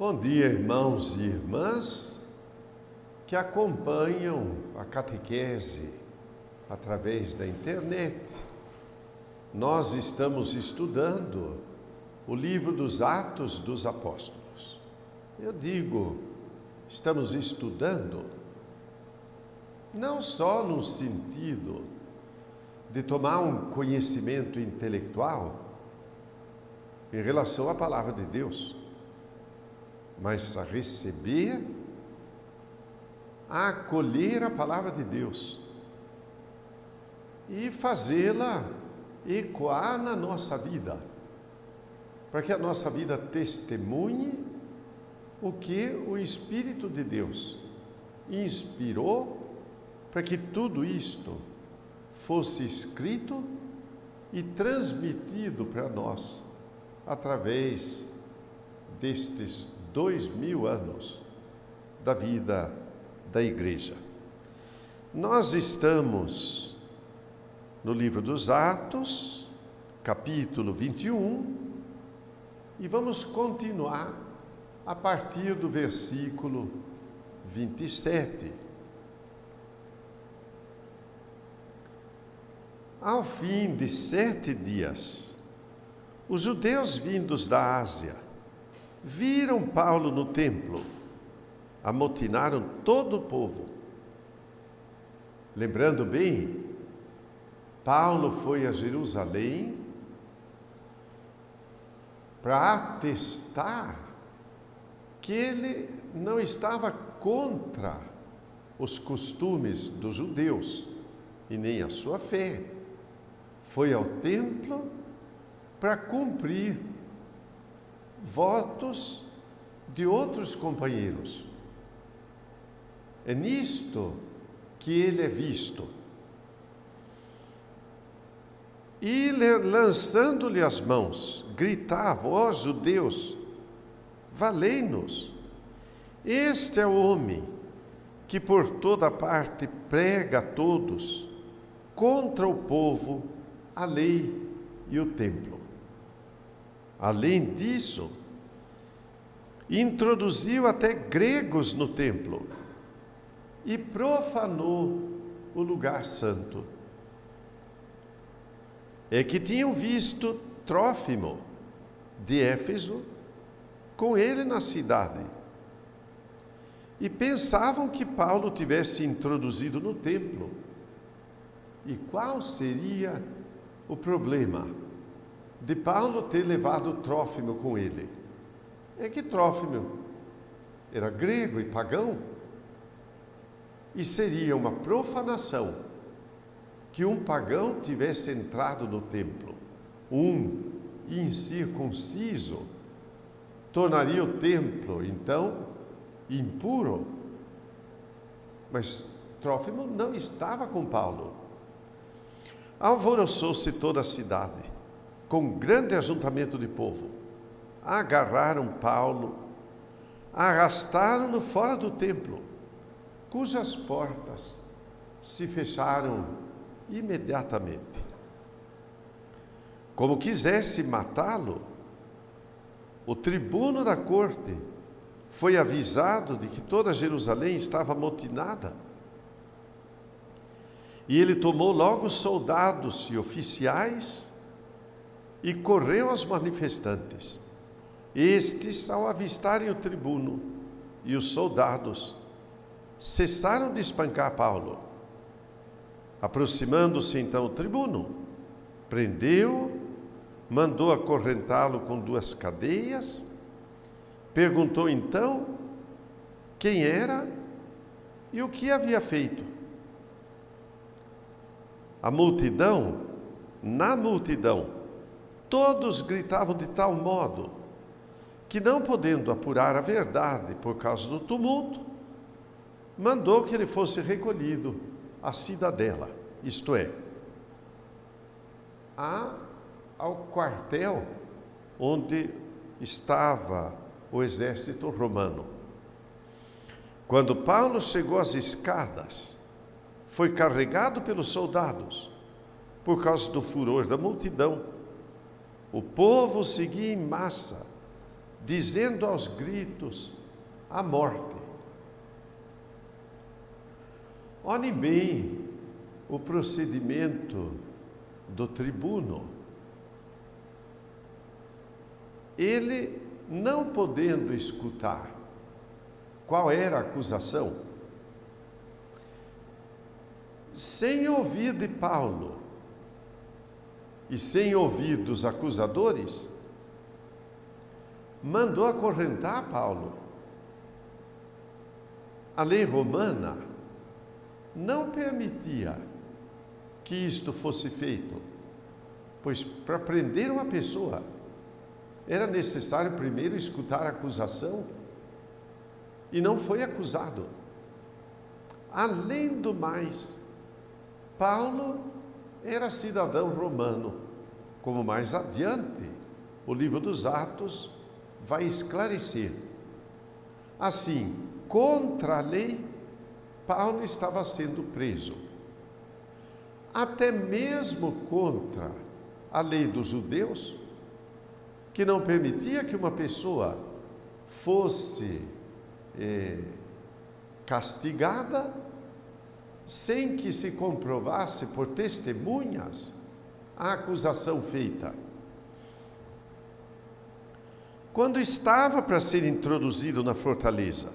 Bom dia, irmãos e irmãs que acompanham a catequese através da internet. Nós estamos estudando o livro dos Atos dos Apóstolos. Eu digo, estamos estudando não só no sentido de tomar um conhecimento intelectual em relação à palavra de Deus, mas a receber, a acolher a palavra de Deus e fazê-la ecoar na nossa vida, para que a nossa vida testemunhe o que o Espírito de Deus inspirou para que tudo isto fosse escrito e transmitido para nós através destes 2000 anos da vida da igreja. Nós estamos no livro dos Atos, capítulo 21, e vamos continuar a partir do versículo 27. Ao fim de 7 dias, os judeus vindos da Ásia viram Paulo no templo, amotinaram todo o povo. Lembrando bem, Paulo foi a Jerusalém para atestar que ele não estava contra os costumes dos judeus e nem a sua fé. Foi ao templo para cumprir votos de outros companheiros. É nisto que ele é visto. E lançando-lhe as mãos, gritava: ó judeus, valei-nos! Este é o homem que por toda parte prega a todos contra o povo, a lei e o templo. Além disso, introduziu até gregos no templo e profanou o lugar santo. É que tinham visto Trófimo, de Éfeso, com ele na cidade, e pensavam que Paulo tivesse introduzido no templo. E qual seria o problema de Paulo ter levado Trófimo com ele? É que Trófimo era grego e pagão, e seria uma profanação que um pagão tivesse entrado no templo. Um incircunciso tornaria o templo, então, impuro. Mas Trófimo não estava com Paulo. Alvoroçou-se toda a cidade, com grande ajuntamento de povo. Agarraram Paulo, arrastaram-no fora do templo, cujas portas se fecharam imediatamente. Como quisesse matá-lo, o tribuno da corte foi avisado de que toda Jerusalém estava amotinada. E ele tomou logo soldados e oficiais e correu aos manifestantes. Estes, ao avistarem o tribuno e os soldados, cessaram de espancar Paulo. Aproximando-se então o tribuno, prendeu-o, mandou acorrentá-lo com 2 cadeias, perguntou então quem era e o que havia feito. Na multidão, todos gritavam de tal modo que, não podendo apurar a verdade por causa do tumulto, mandou que ele fosse recolhido à cidadela, isto é, ao quartel onde estava o exército romano. Quando Paulo chegou às escadas, foi carregado pelos soldados, por causa do furor da multidão. O povo seguia em massa, dizendo aos gritos a morte. Olhem bem o procedimento do tribuno. Ele, não podendo escutar qual era a acusação, sem ouvir de Paulo e sem ouvir dos acusadores, mandou acorrentar Paulo. A lei romana não permitia que isto fosse feito, pois para prender uma pessoa era necessário primeiro escutar a acusação, e não foi acusado. Além do mais, Paulo era cidadão romano, como mais adiante o livro dos Atos vai esclarecer. Assim, contra a lei, Paulo estava sendo preso. Até mesmo contra a lei dos judeus, que não permitia que uma pessoa fosse castigada sem que se comprovasse por testemunhas a acusação feita. Quando estava para ser introduzido na fortaleza,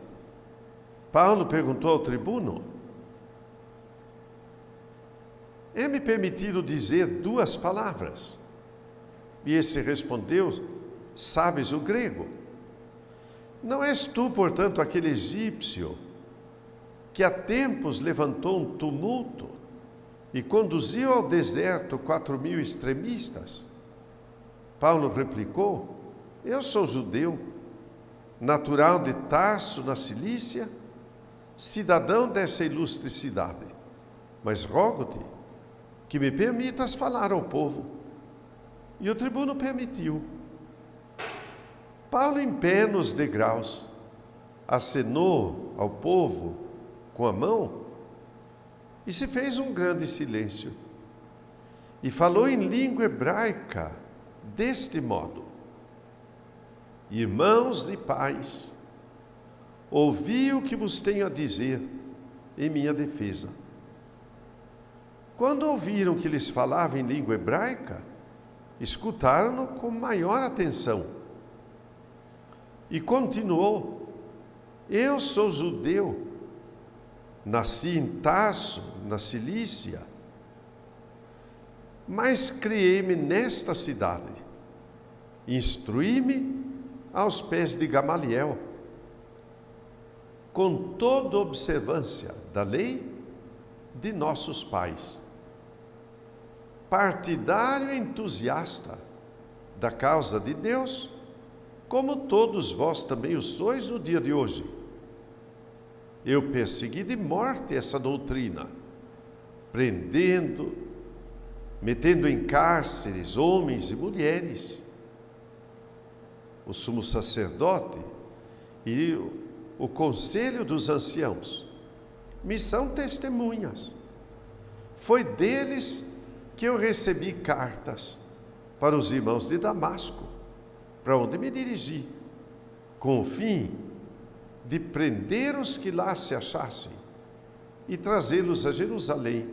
Paulo perguntou ao tribuno: é-me permitido dizer 2 palavras? E esse respondeu: sabes o grego? Não és tu, portanto, aquele egípcio que há tempos levantou um tumulto e conduziu ao deserto 4.000 extremistas? Paulo replicou: eu sou judeu, natural de Tarso, na Cilícia, cidadão dessa ilustre cidade, mas rogo-te que me permitas falar ao povo. E o tribuno permitiu. Paulo, em pé nos degraus, acenou ao povo com a mão e se fez um grande silêncio. E falou em língua hebraica deste modo: irmãos e pais, ouvi o que vos tenho a dizer em minha defesa. Quando ouviram que lhes falava em língua hebraica, escutaram-no com maior atenção. E continuou: eu sou judeu, nasci em Tarso, na Cilícia, mas criei-me nesta cidade, instruí-me aos pés de Gamaliel, com toda observância da lei de nossos pais, partidário e entusiasta da causa de Deus, como todos vós também o sois no dia de hoje. Eu persegui de morte essa doutrina, prendendo, metendo em cárceres homens e mulheres. O sumo sacerdote e o conselho dos anciãos me são testemunhas. Foi deles que eu recebi cartas para os irmãos de Damasco, para onde me dirigi, com o fim de prender os que lá se achassem e trazê-los a Jerusalém,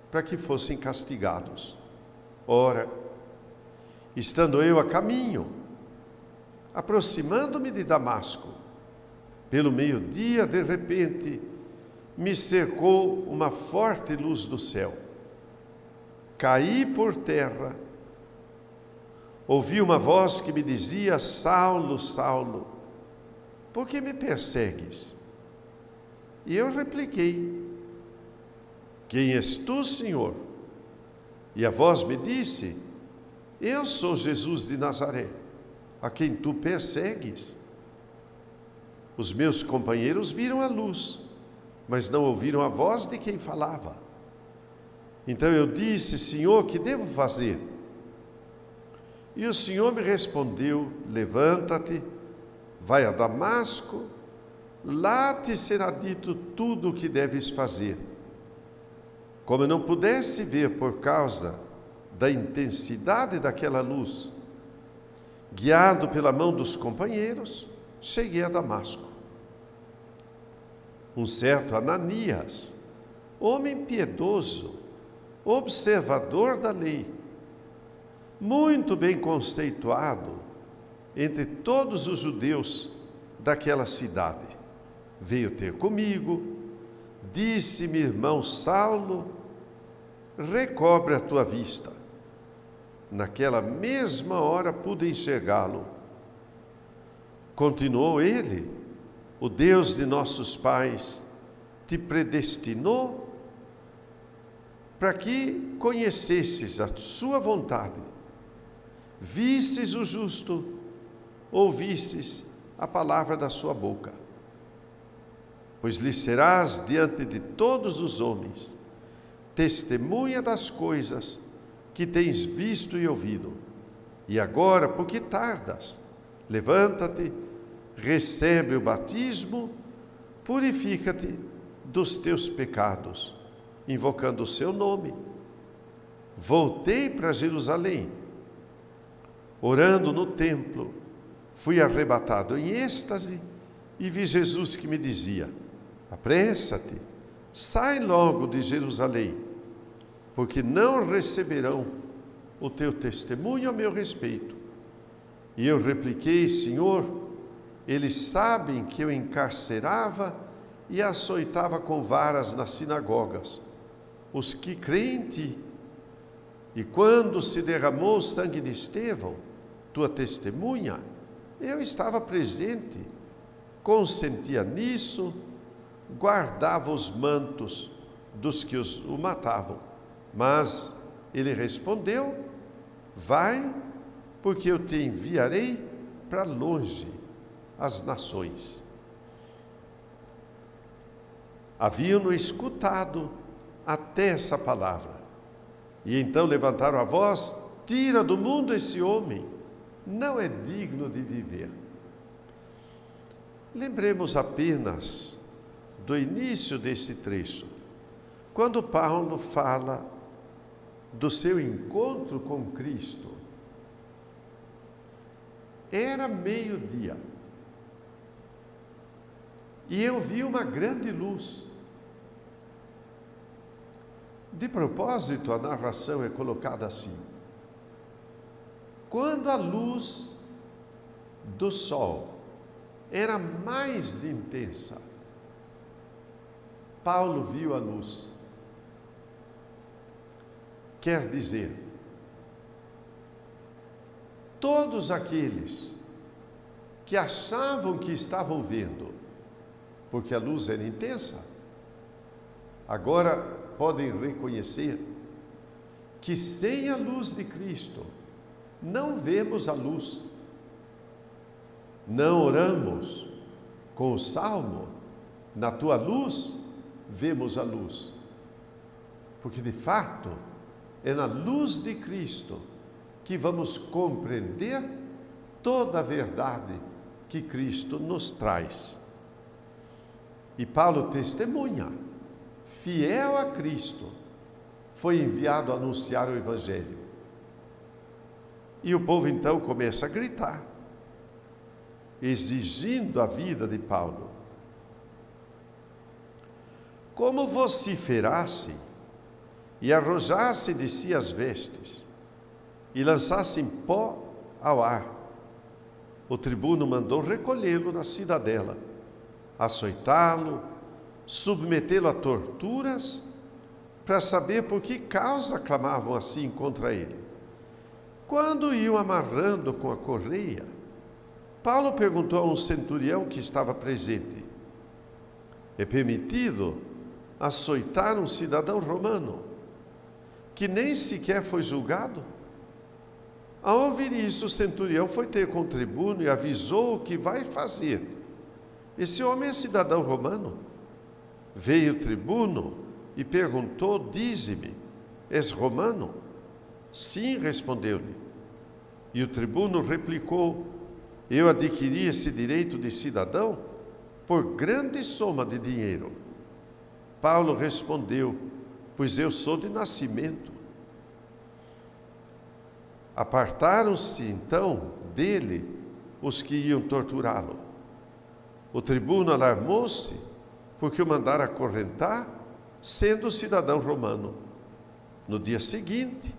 para que fossem castigados. Ora, estando eu a caminho, aproximando-me de Damasco, pelo meio-dia, de repente, me cercou uma forte luz do céu. Caí por terra, ouvi uma voz que me dizia: Saulo, Saulo, por que me persegues? E eu repliquei: quem és tu, Senhor? E a voz me disse: eu sou Jesus de Nazaré, a quem tu persegues. Os meus companheiros viram a luz, mas não ouviram a voz de quem falava. Então eu disse: Senhor, que devo fazer? E o Senhor me respondeu: levanta-te, vai a Damasco, lá te será dito tudo o que deves fazer. Como eu não pudesse ver por causa da intensidade daquela luz, guiado pela mão dos companheiros, cheguei a Damasco. Um certo Ananias, homem piedoso, observador da lei, muito bem conceituado entre todos os judeus daquela cidade, veio ter comigo, disse-me: irmão Saulo, recobre a tua vista. Naquela mesma hora pude enxergá-lo. Continuou ele: o Deus de nossos pais te predestinou para que conhecesses a sua vontade, visses o justo, ouvisses a palavra da sua boca. Pois lhe serás diante de todos os homens testemunha das coisas que tens visto e ouvido. E agora, por que tardas? Levanta-te, recebe o batismo, purifica-te dos teus pecados, invocando o seu nome. Voltei para Jerusalém. Orando no templo, fui arrebatado em êxtase e vi Jesus que me dizia: apressa-te, sai logo de Jerusalém, porque não receberão o teu testemunho a meu respeito. E eu repliquei: Senhor, eles sabem que eu encarcerava e açoitava com varas nas sinagogas os que creem em ti. E quando se derramou o sangue de Estevão, tua testemunha, eu estava presente, consentia nisso, guardava os mantos dos que o matavam. Mas ele respondeu: vai, porque eu te enviarei para longe as nações. Haviam-no escutado até essa palavra, e então levantaram a voz: tira do mundo esse homem, não é digno de viver. Lembremos apenas do início desse trecho, quando Paulo fala do seu encontro com Cristo. Era meio-dia, e eu vi uma grande luz. De propósito, a narração é colocada assim: quando a luz do sol era mais intensa, Paulo viu a luz. Quer dizer, todos aqueles que achavam que estavam vendo, porque a luz era intensa, agora podem reconhecer que sem a luz de Cristo não vemos a luz. Não oramos com o salmo: na tua luz vemos a luz, porque de fato é na luz de Cristo que vamos compreender toda a verdade que Cristo nos traz. E Paulo testemunha: fiel a Cristo, foi enviado a anunciar o Evangelho. E o povo então começa a gritar, exigindo a vida de Paulo. Como vociferasse e arrojasse de si as vestes e lançassem pó ao ar, o tribuno mandou recolhê-lo na cidadela, açoitá-lo, submetê-lo a torturas, para saber por que causa clamavam assim contra ele. Quando iam amarrando com a correia, Paulo perguntou a um centurião que estava presente: é permitido açoitar um cidadão romano, que nem sequer foi julgado? Ao ouvir isso, o centurião foi ter com o tribuno e avisou o que vai fazer. Esse homem é cidadão romano. Veio o tribuno e perguntou: dize-me, és romano? Sim, respondeu-lhe. E o tribuno replicou: eu adquiri esse direito de cidadão por grande soma de dinheiro. Paulo respondeu: pois eu sou de nascimento. Apartaram-se então dele os que iam torturá-lo. O tribuno alarmou-se porque o mandara acorrentar, sendo cidadão romano. No dia seguinte,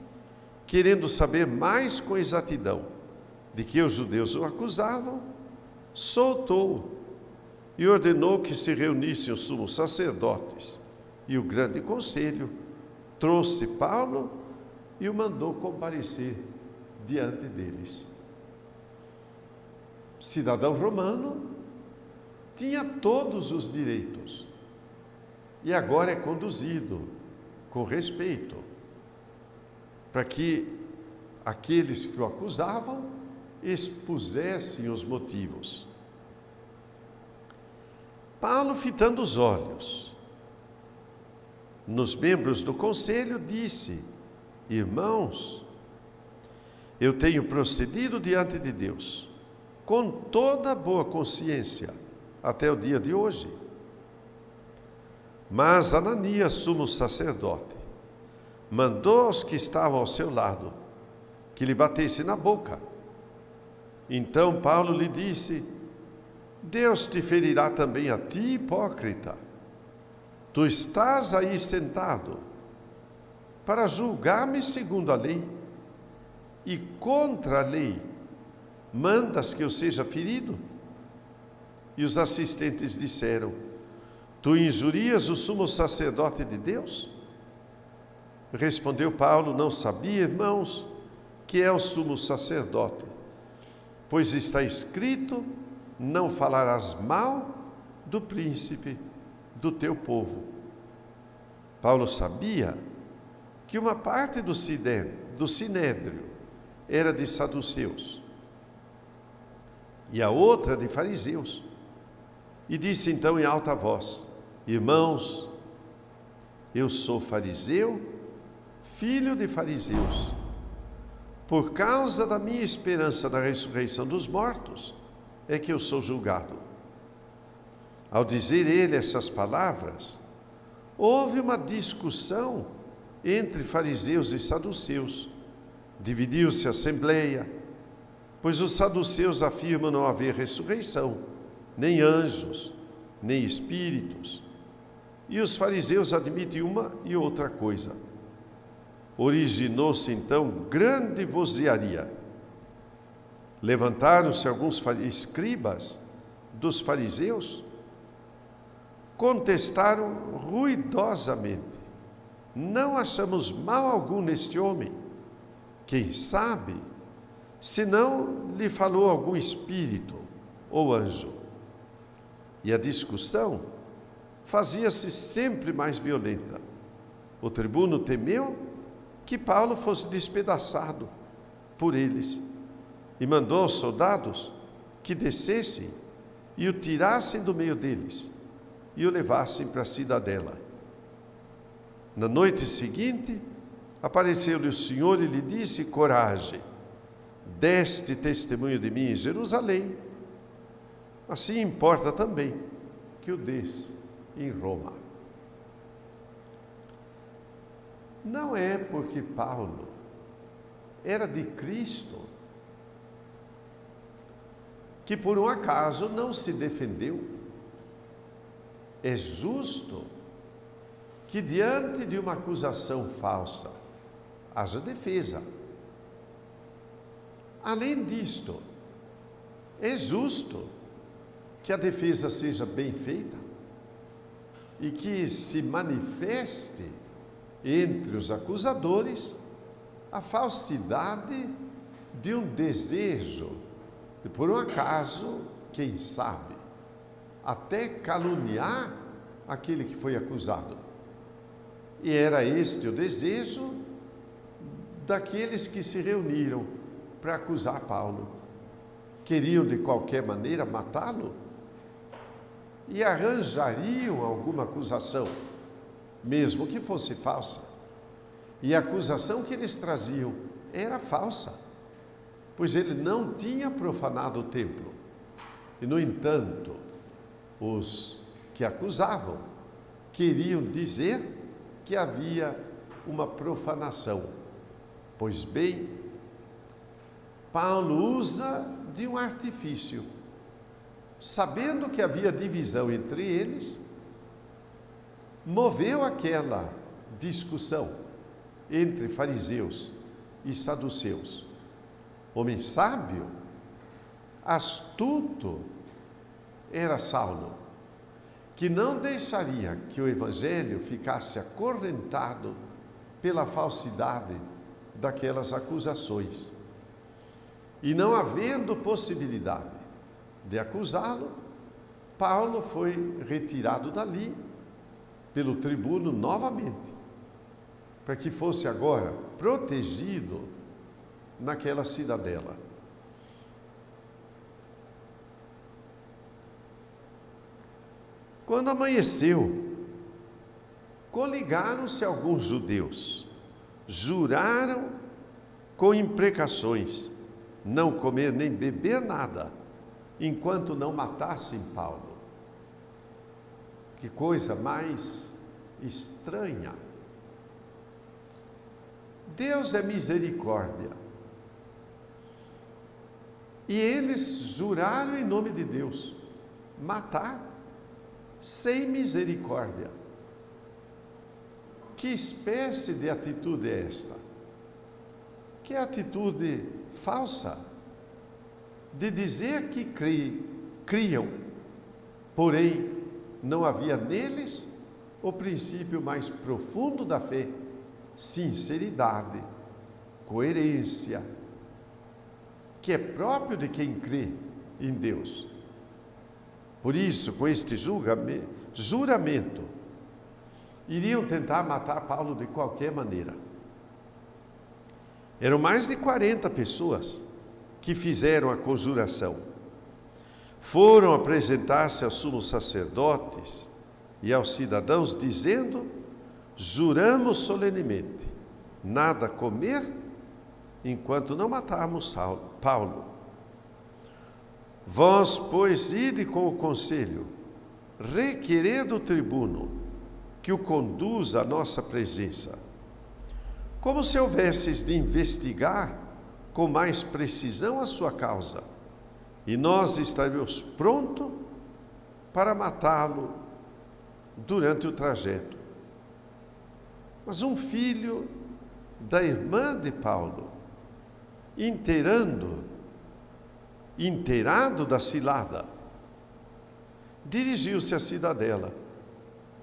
querendo saber mais com exatidão de que os judeus o acusavam, soltou-o e ordenou que se reunissem os sumos sacerdotes e o grande conselho. Trouxe Paulo e o mandou comparecer diante deles. Cidadão romano, tinha todos os direitos e agora é conduzido com respeito para que aqueles que o acusavam expusessem os motivos. Paulo, fitando os olhos nos membros do conselho, disse: irmãos, eu tenho procedido diante de Deus com toda boa consciência até o dia de hoje. Mas Ananias, sumo sacerdote, mandou aos que estavam ao seu lado que lhe batessem na boca. Então Paulo lhe disse: Deus te ferirá também a ti, hipócrita. Tu estás aí sentado para julgar-me segundo a lei, e contra a lei mandas que eu seja ferido? E os assistentes disseram: tu injurias o sumo sacerdote de Deus? Respondeu Paulo: não sabia, irmãos, que é o sumo sacerdote, pois está escrito: não falarás mal do príncipe do teu povo. Paulo sabia que uma parte do sinédrio era de saduceus e a outra de fariseus. E disse então em alta voz: irmãos, eu sou fariseu, filho de fariseus. Por causa da minha esperança da ressurreição dos mortos, é que eu sou julgado. Ao dizer ele essas palavras, houve uma discussão entre fariseus e saduceus. Dividiu-se a assembleia, pois os saduceus afirmam não haver ressurreição, nem anjos, nem espíritos, e os fariseus admitem uma e outra coisa. Originou-se então grande vozearia. Levantaram-se alguns escribas dos fariseus, contestaram ruidosamente: não achamos mal algum neste homem. Quem sabe, se não lhe falou algum espírito ou anjo. E a discussão fazia-se sempre mais violenta. O tribuno temeu que Paulo fosse despedaçado por eles e mandou aos soldados que descessem e o tirassem do meio deles e o levassem para a cidadela. Na noite seguinte, apareceu-lhe o Senhor e lhe disse: coragem, deste testemunho de mim em Jerusalém, assim importa também que o dês em Roma. Não é porque Paulo era de Cristo que por um acaso não se defendeu. É justo que diante de uma acusação falsa haja defesa. Além disto, é justo que a defesa seja bem feita e que se manifeste entre os acusadores a falsidade de um desejo de, por um acaso, quem sabe, até caluniar aquele que foi acusado. E era este o desejo daqueles que se reuniram para acusar Paulo. Queriam de qualquer maneira matá-lo e arranjariam alguma acusação, mesmo que fosse falsa. E a acusação que eles traziam era falsa, pois ele não tinha profanado o templo. E, no entanto, os que acusavam queriam dizer que havia uma profanação. Pois bem, Paulo usa de um artifício. Sabendo que havia divisão entre eles, moveu aquela discussão entre fariseus e saduceus. Homem sábio, astuto, era Saulo, que não deixaria que o evangelho ficasse acorrentado pela falsidade daquelas acusações. E não havendo possibilidade de acusá-lo, Paulo foi retirado dali pelo tribuno novamente, para que fosse agora protegido naquela cidadela. Quando amanheceu, coligaram-se alguns judeus, juraram com imprecações não comer nem beber nada, enquanto não matassem Paulo. Que coisa mais estranha! Deus é misericórdia. E eles juraram em nome de Deus matar sem misericórdia. Que espécie de atitude é esta? Que atitude falsa de dizer que criam, porém não havia neles o princípio mais profundo da fé, sinceridade, coerência, que é próprio de quem crê em Deus. Por isso, com este juramento, iriam tentar matar Paulo de qualquer maneira. Eram mais de 40 pessoas que fizeram a conjuração. Foram apresentar-se aos sumos sacerdotes e aos cidadãos, dizendo: juramos solenemente nada comer enquanto não matarmos Paulo. Vós, pois, ide com o conselho, requerer do tribuno que o conduza à nossa presença, como se houvesseis de investigar com mais precisão a sua causa, e nós estaremos prontos para matá-lo durante o trajeto. Mas um filho da irmã de Paulo, inteirado da cilada, dirigiu-se à cidadela,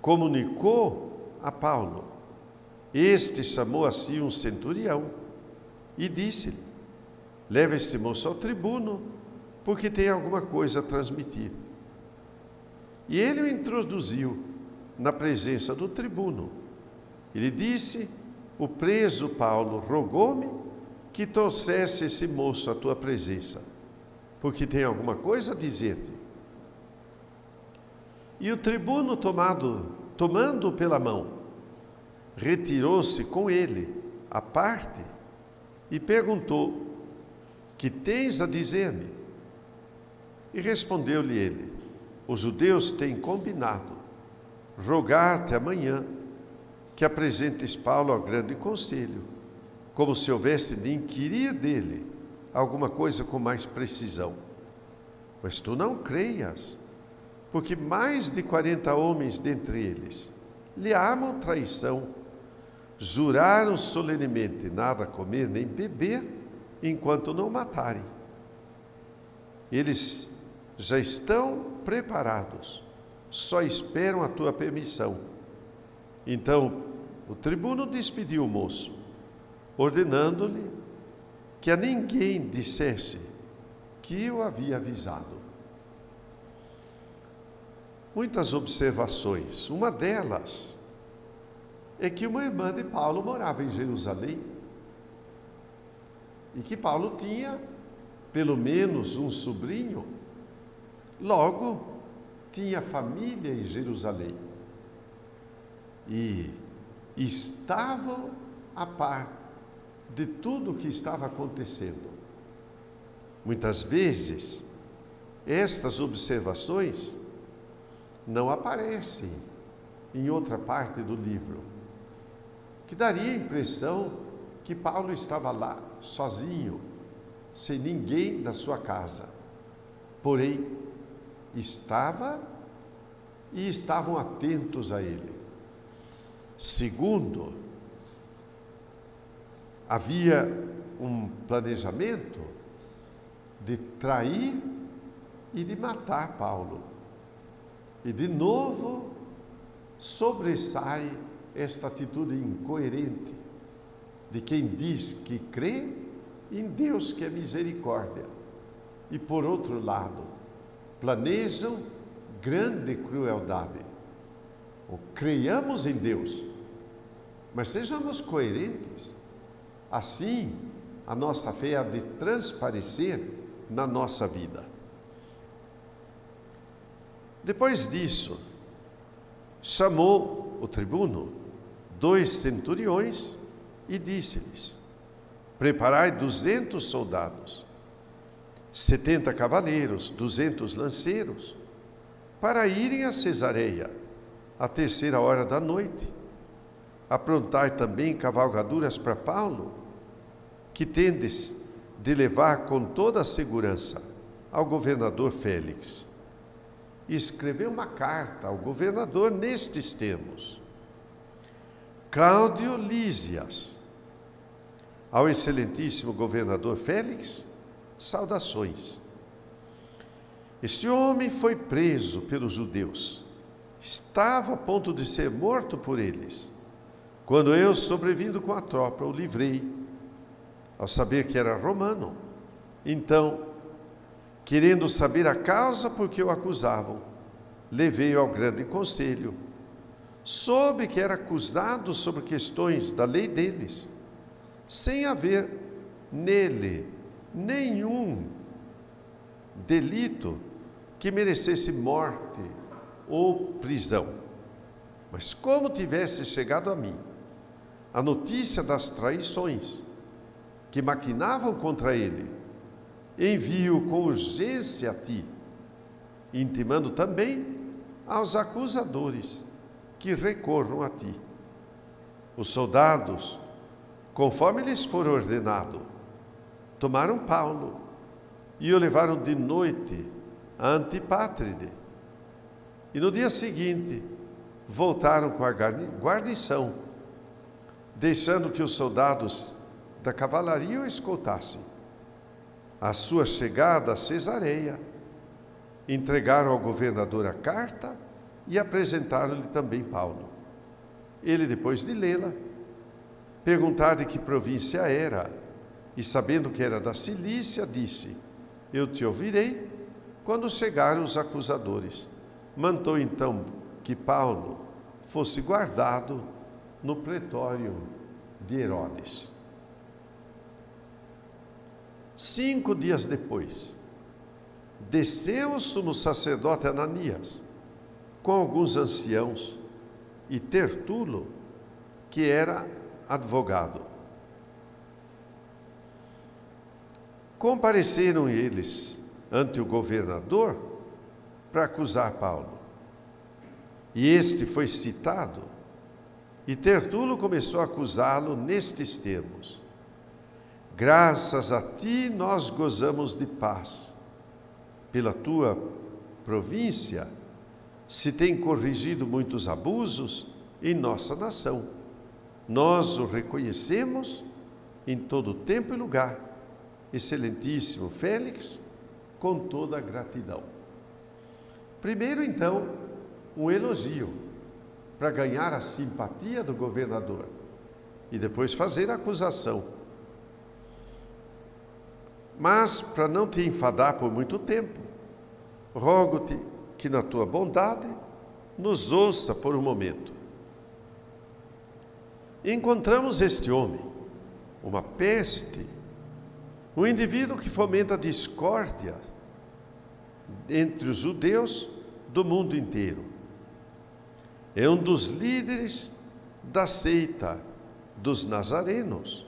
comunicou a Paulo. Este chamou a si um centurião e disse-lhe: leva este moço ao tribuno, porque tem alguma coisa a transmitir. E ele o introduziu na presença do tribuno. Ele disse: o preso Paulo rogou-me que trouxesse esse moço à tua presença, porque tem alguma coisa a dizer-te. E o tribuno, tomando-o pela mão, retirou-se com ele à parte e perguntou: que tens a dizer-me? E respondeu-lhe ele: os judeus têm combinado rogar-te amanhã que apresentes Paulo ao grande conselho, como se houvesse de inquirir dele alguma coisa com mais precisão. Mas tu não creias, porque mais de 40 homens dentre eles lhe amam traição, juraram solenemente nada comer nem beber, enquanto não matarem. Eles já estão preparados, só esperam a tua permissão. Então o tribuno despediu o moço, ordenando-lhe que a ninguém dissesse que o havia avisado. Muitas observações. Uma delas é que uma irmã de Paulo morava em Jerusalém e que Paulo tinha pelo menos um sobrinho, logo tinha família em Jerusalém e estavam a par de tudo o que estava acontecendo. Muitas vezes estas observações não aparecem em outra parte do livro, que daria a impressão que Paulo estava lá sozinho, sem ninguém da sua casa. Porém, estavam atentos a ele. Segundo, havia um planejamento de trair e de matar Paulo. E de novo sobressai esta atitude incoerente de quem diz que crê em Deus que é misericórdia. E por outro lado, planejam grande crueldade. Ou creiamos em Deus, mas sejamos coerentes. Assim, a nossa fé há de transparecer na nossa vida. Depois disso, chamou o tribuno 2 centuriões e disse-lhes: preparai 200 soldados, 70 cavaleiros, 200 lanceiros, para irem a Cesareia, à 3ª hora da noite. Aprontai também cavalgaduras para Paulo, que tendes de levar com toda a segurança ao governador Félix. E escreveu uma carta ao governador nestes termos: Cláudio Lísias, ao excelentíssimo governador Félix, saudações. Este homem foi preso pelos judeus, estava a ponto de ser morto por eles, quando eu, sobrevindo com a tropa, o livrei, ao saber que era romano. Então, querendo saber a causa por que o acusavam, levei-o ao grande conselho. Soube que era acusado sobre questões da lei deles, sem haver nele nenhum delito que merecesse morte ou prisão. Mas como tivesse chegado a mim a notícia das traições que maquinavam contra ele, envio com urgência a ti, intimando também aos acusadores que recorram a ti. Os soldados, conforme lhes for ordenado, tomaram Paulo e o levaram de noite a Antipátride. E no dia seguinte, voltaram com a guarnição, deixando que os soldados da cavalaria o escoltassem. À sua chegada a Cesareia, entregaram ao governador a carta e apresentaram-lhe também Paulo. Ele, depois de lê-la, perguntar de que província era, e sabendo que era da Cilícia, disse: eu te ouvirei quando chegarem os acusadores. Mandou então que Paulo fosse guardado no pretório de Herodes. 5 dias depois, desceu o sumo sacerdote Ananias com alguns anciãos e Tertulo, que era advogado. Compareceram eles ante o governador para acusar Paulo. E este foi citado, e Tertulo começou a acusá-lo nestes termos: graças a ti nós gozamos de paz. Pela tua província se tem corrigido muitos abusos em nossa nação. Nós o reconhecemos em todo tempo e lugar. Excelentíssimo Félix, com toda a gratidão. Primeiro, então, um elogio para ganhar a simpatia do governador e depois fazer a acusação. Mas, para não te enfadar por muito tempo, rogo-te que na tua bondade nos ouça por um momento. Encontramos este homem, uma peste, um indivíduo que fomenta a discórdia entre os judeus do mundo inteiro. É um dos líderes da seita dos nazarenos.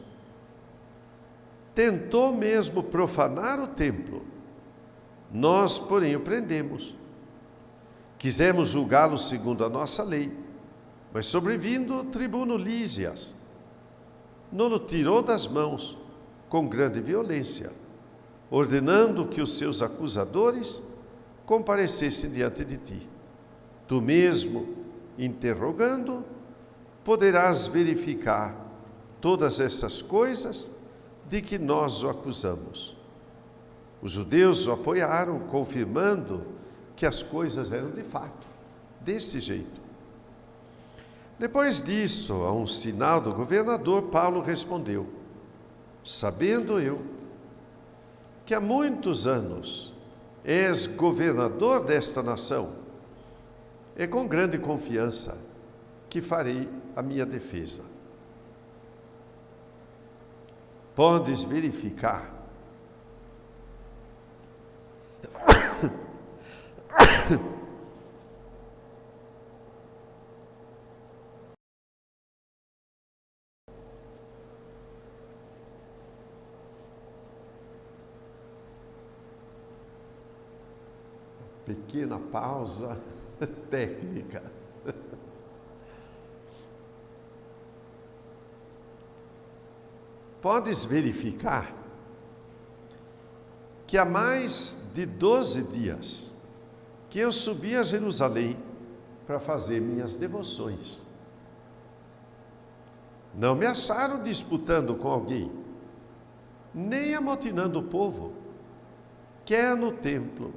Tentou mesmo profanar o templo. Nós, porém, o prendemos. Quisemos julgá-lo segundo a nossa lei, mas sobrevindo o tribuno Lísias, nos tirou das mãos com grande violência ordenando que os seus acusadores comparecessem diante de ti. Tu mesmo, interrogando, poderás verificar todas essas coisas de que nós o acusamos. Os judeus o apoiaram, confirmando que as coisas eram de fato desse jeito. Depois disso, a um sinal do governador, Paulo respondeu: sabendo eu que há muitos anos és governador desta nação, é com grande confiança que farei a minha defesa. Podes verificar pequena pausa técnica. Podes verificar que há mais de 12 dias que eu subi a Jerusalém para fazer minhas devoções. Não me acharam disputando com alguém, nem amotinando o povo, quer no templo,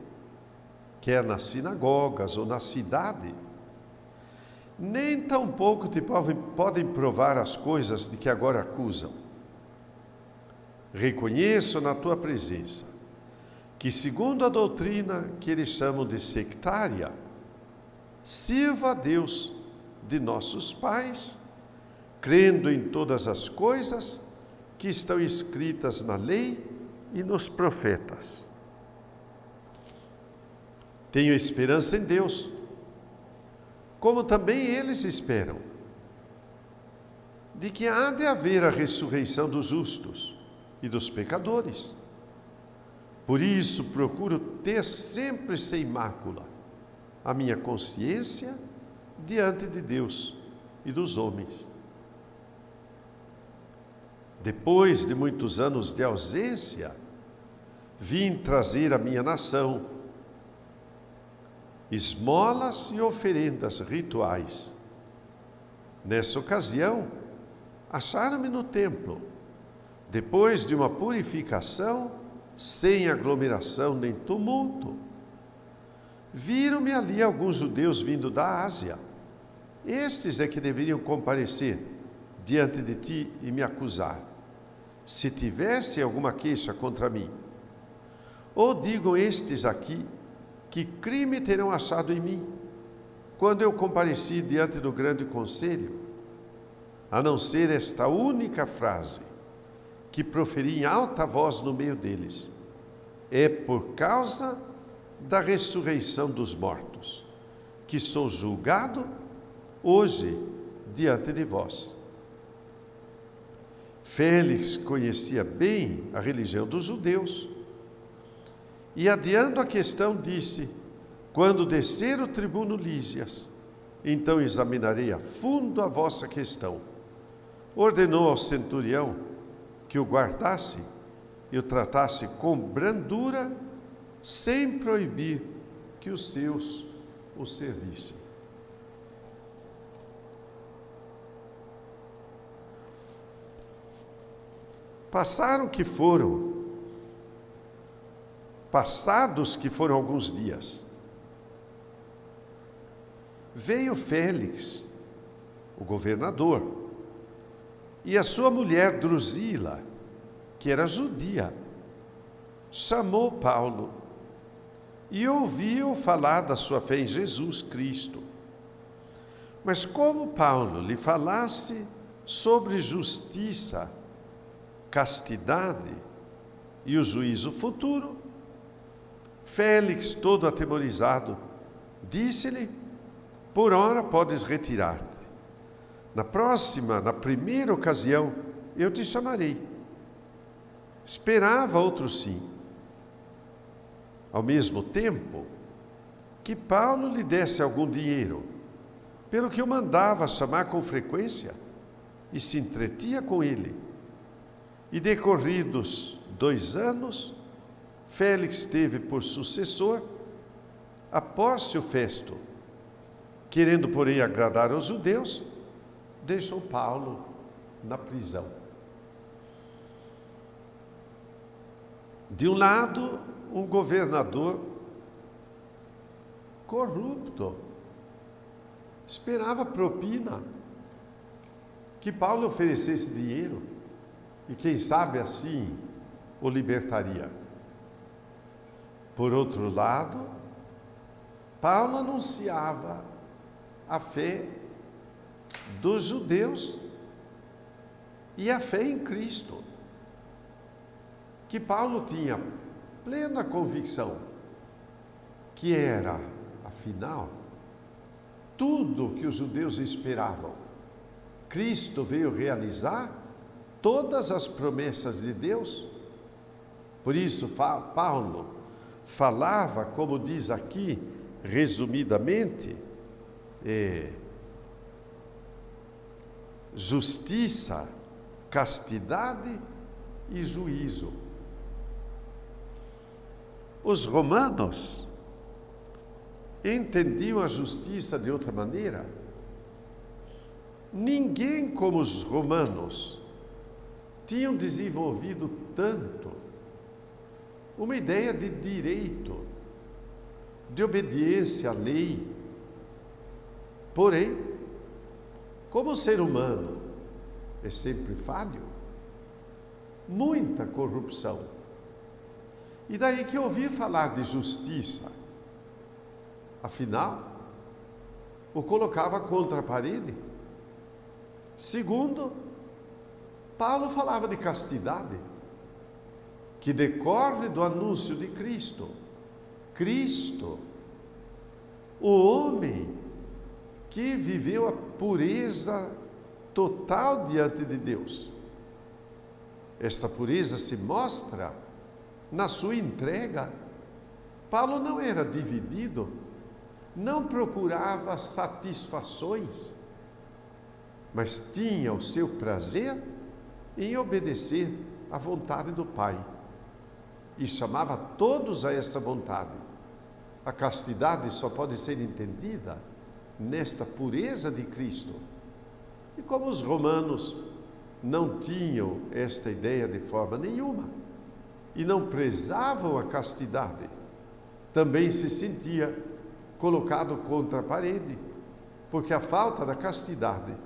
quer nas sinagogas ou na cidade. Nem tampouco te podem provar as coisas de que agora acusam. Reconheço na tua presença que, segundo a doutrina que eles chamam de sectária, sirvo a Deus de nossos pais, crendo em todas as coisas que estão escritas na lei e nos profetas. Tenho esperança em Deus, como também eles esperam, de que há de haver a ressurreição dos justos e dos pecadores. Por isso procuro ter sempre sem mácula a minha consciência diante de Deus e dos homens. Depois de muitos anos de ausência, vim trazer à minha nação esmolas e oferendas rituais. Nessa ocasião, acharam-me no templo, depois de uma purificação, sem aglomeração nem tumulto. Viram-me ali alguns judeus vindo da Ásia. Estes é que deveriam comparecer diante de ti e me acusar, se tivessem alguma queixa contra mim. Ou digam estes aqui, que crime terão achado em mim, quando eu compareci diante do grande conselho, a não ser esta única frase, que proferi em alta voz no meio deles: é por causa da ressurreição dos mortos, que sou julgado hoje diante de vós. Félix conhecia bem a religião dos judeus, e adiando a questão disse: quando descer o tribuno Lísias, então examinarei a fundo a vossa questão. Ordenou ao centurião que o guardasse e o tratasse com brandura, sem proibir que os seus o servissem. Passados que foram alguns dias, veio Félix, o governador, e a sua mulher Drusila, que era judia, chamou Paulo e ouviu falar da sua fé em Jesus Cristo. Mas como Paulo lhe falasse sobre justiça, castidade e o juízo futuro, Félix, todo atemorizado, disse-lhe: por ora podes retirar-te. Na primeira ocasião, eu te chamarei. Esperava outro sim. Ao mesmo tempo, que Paulo lhe desse algum dinheiro, pelo que o mandava chamar com frequência, e se entretia com ele. E decorridos 2 anos, Félix teve por sucessor a Pórcio Festo. Querendo, porém, agradar aos judeus, deixou Paulo na prisão. De um lado, um governador corrupto esperava propina, que Paulo oferecesse dinheiro e, quem sabe, assim o libertaria. Por outro lado, Paulo anunciava a fé dos judeus e a fé em Cristo, que Paulo tinha plena convicção que era, afinal, tudo o que os judeus esperavam. Cristo veio realizar todas as promessas de Deus. Por isso, Paulo falava, como diz aqui, resumidamente, justiça, castidade e juízo. Os romanos entendiam a justiça de outra maneira. Ninguém como os romanos tinham desenvolvido tanto uma ideia de direito, de obediência à lei. Porém, como o ser humano é sempre falho, muita corrupção. E daí que ouvir falar de justiça, afinal, o colocava contra a parede. Segundo, Paulo falava de castidade, que decorre do anúncio de Cristo. Cristo, o homem que viveu a pureza total diante de Deus. Esta pureza se mostra na sua entrega. Paulo não era dividido, não procurava satisfações, mas tinha o seu prazer em obedecer à vontade do Pai. E chamava todos a essa vontade. A castidade só pode ser entendida nesta pureza de Cristo. E como os romanos não tinham esta ideia de forma nenhuma e não prezavam a castidade, também se sentia colocado contra a parede, porque a falta da castidade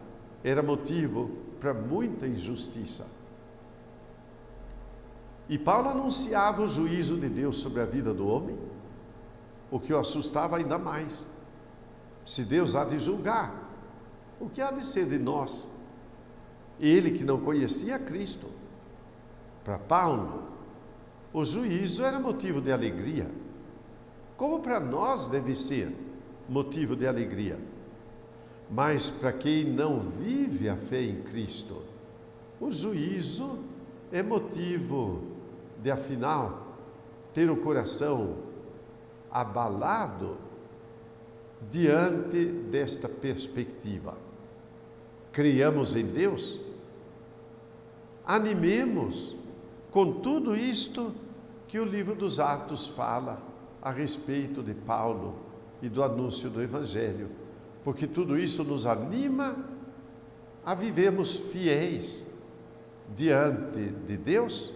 era motivo para muita injustiça. E Paulo anunciava o juízo de Deus sobre a vida do homem, o que o assustava ainda mais. Se Deus há de julgar, o que há de ser de nós? Ele que não conhecia Cristo. Para Paulo, o juízo era motivo de alegria, como para nós deve ser motivo de alegria. Mas para quem não vive a fé em Cristo, o juízo é motivo de, afinal, ter o coração abalado diante desta perspectiva. Creiamos em Deus, animemos com tudo isto que o livro dos Atos fala a respeito de Paulo e do anúncio do Evangelho, porque tudo isso nos anima a vivermos fiéis diante de Deus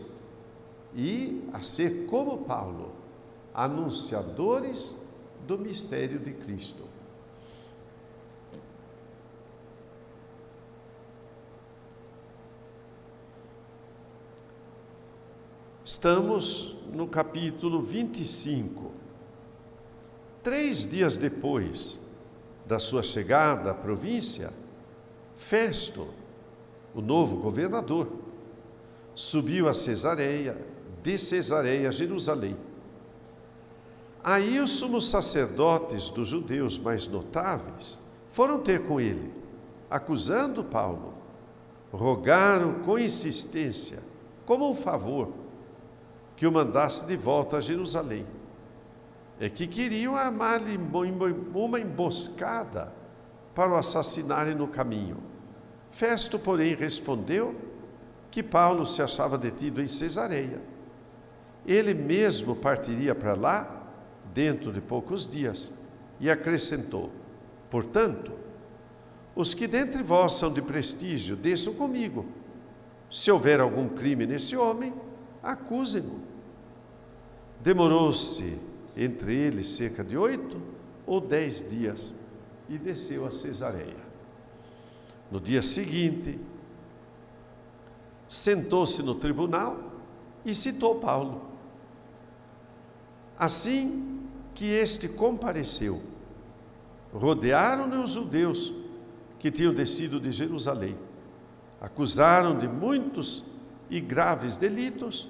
e a ser como Paulo, anunciadores do mistério de Cristo. Estamos no capítulo 25. 3 dias depois da sua chegada à província, Festo, o novo governador, subiu a Cesareia, de Cesareia a Jerusalém. Aí os sumos sacerdotes dos judeus mais notáveis foram ter com ele, acusando Paulo. Rogaram com insistência, como um favor, que o mandasse de volta a Jerusalém. É que queriam armar-lhe uma emboscada para o assassinarem no caminho. Festo, porém, respondeu que Paulo se achava detido em Cesareia ele mesmo partiria para lá dentro de poucos dias, e acrescentou: portanto, os que dentre vós são de prestígio, desçam comigo. Se houver algum crime nesse homem, acusem-no. Demorou-se entre eles cerca de 8 ou 10 dias e desceu a Cesareia. No dia seguinte, sentou-se no tribunal e citou Paulo. Assim que este compareceu, rodearam-no os judeus que tinham descido de Jerusalém. Acusaram de muitos e graves delitos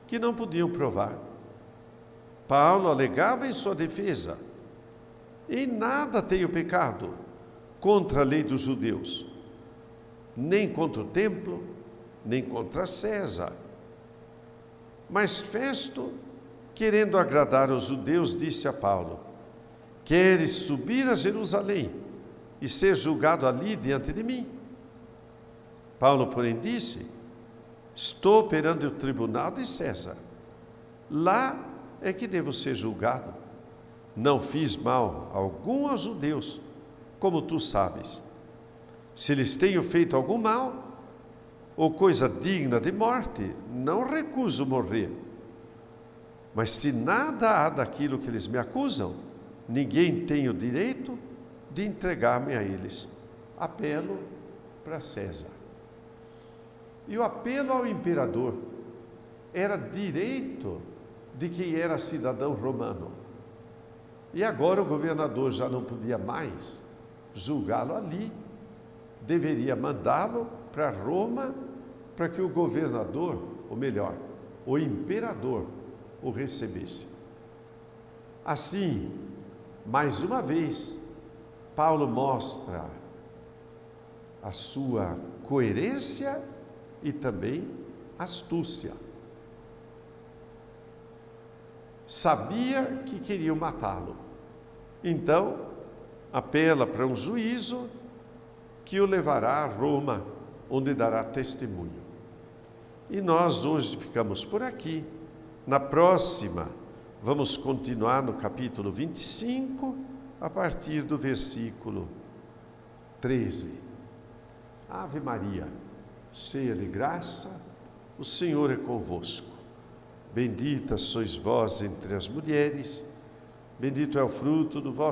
que não podiam provar. Paulo alegava em sua defesa: em nada tenho pecado contra a lei dos judeus, nem contra o templo, nem contra César. Mas Festo, querendo agradar aos judeus, disse a Paulo: queres subir a Jerusalém e ser julgado ali diante de mim? Paulo, porém, disse: estou perante o tribunal de César. Lá é que devo ser julgado. Não fiz mal algum aos judeus, como tu sabes. Se lhes tenho feito algum mal, ou coisa digna de morte, não recuso morrer. Mas se nada há daquilo que eles me acusam, ninguém tem o direito de entregar-me a eles. Apelo para César. E o apelo ao imperador era direito de quem era cidadão romano. E agora o governador já não podia mais julgá-lo ali, deveria mandá-lo para Roma, para que o governador, ou melhor, o imperador, o recebesse. Assim, mais uma vez, Paulo mostra a sua coerência e também astúcia. Sabia que queriam matá-lo, então apela para um juízo que o levará a Roma, onde dará testemunho. E nós hoje ficamos por aqui. Na próxima, vamos continuar no capítulo 25, a partir do versículo 13. Ave Maria, cheia de graça, o Senhor é convosco. Bendita sois vós entre as mulheres, bendito é o fruto do vosso